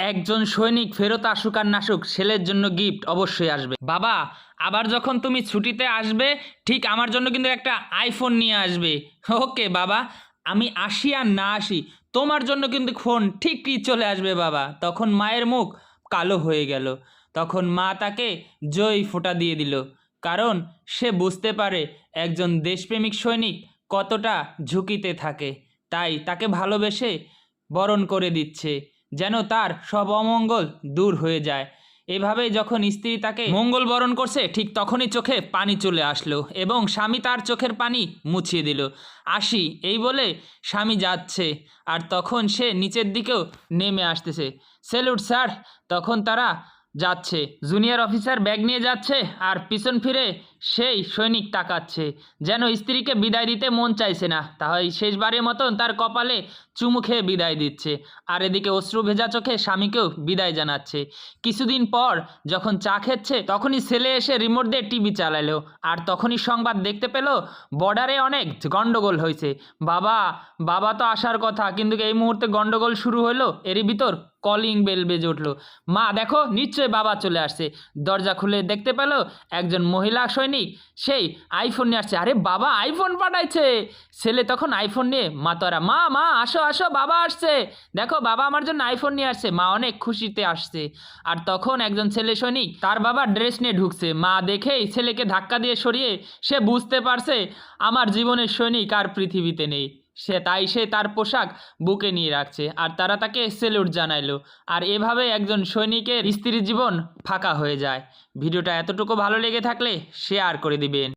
একজন সৈনিক ফেরত আসুক আর নাসুক, ছেলের জন্য গিফট অবশ্যই আসবে। বাবা, আবার যখন তুমি ছুটিতে আসবে ঠিক আমার জন্য কিন্তু একটা আইফোন নিয়ে আসবে। ওকে বাবা, আমি আসি আর না আসি তোমার জন্য কিন্তু ফোন ঠিকই চলে আসবে বাবা। তখন মায়ের মুখ কালো হয়ে গেল। তখন মা তাকে জয় ফোঁটা দিয়ে দিল, কারণ সে বুঝতে পারে একজন দেশপ্রেমিক সৈনিক কতটা ঝুঁকিতে থাকে। তাই তাকে ভালোবেসে বরণ করে দিচ্ছে, যেন তার সব অমঙ্গল দূর হয়ে যায়। এভাবেই যখন স্ত্রী তাকে মঙ্গল বরণ করছে ঠিক তখনই চোখে পানি চলে আসলো এবং স্বামী তার চোখের পানি মুছিয়ে দিল। আসি এই বলে স্বামী যাচ্ছে, আর তখন সে নিচের দিকেও নেমে আসতেছে। Salute sir. তখন তারা যাচ্ছে, জুনিয়র অফিসার ব্যাগ নিয়ে যাচ্ছে আর পিছন ফিরে সেই সৈনিক তাকাচ্ছে, যেন স্ত্রীকে বিদায় দিতে মন চাইছে না, তাই শেষবারের মতন তার কপালে চুমু খেয়ে বিদায় দিচ্ছে। আর এদিকে অশ্রু ভেজা চোখে স্বামীকেও বিদায় জানাচ্ছে। কিছুদিন পর যখন চা খেচ্ছে তখনই ছেলে এসে রিমোট দিয়ে টিভি চালালো, আর তখনই সংবাদ দেখতে পেল বর্ডারে অনেক গন্ডগোল হয়েছে। বাবা, বাবা তো আসার কথা, কিন্তু এই মুহূর্তে গন্ডগোল শুরু হলো। এরই ভিতর কলিং বেল বেজে উঠলো। মা দেখো, নিশ্চয়ই বাবা চলে আসছে। দরজা খুলে দেখতে পেল একজন মহিলা সৈনিক সেই আইফোন নিয়ে আসছে। আরে বাবা আইফোন পাঠাইছে। ছেলে তখন আইফোন নিয়ে মাতোয়ারা, মা মা আসো আসো, বাবা আসছে, দেখো বাবা আমার জন্য আইফোন নিয়ে আসছে। মা অনেক খুশিতে আসছে। আর তখন একজন ছেলে সৈনিক তার বাবার ড্রেস নিয়ে ঢুকছে। মা দেখেই ছেলেকে ধাক্কা দিয়ে সরিয়ে সে বুঝতে পারছে আমার জীবনের সৈনিক আর পৃথিবীতে নেই। সে তার পোশাক বুকে নিয়ে রাখছে, আর তারা তাকে সেলুট জানাইলো। আর এভাবে একজন সৈনিকের স্ত্রীর জীবন ফাঁকা হয়ে যায়। ভিডিওটা এতটুকু ভালো লেগে থাকলে শেয়ার করে দিবেন।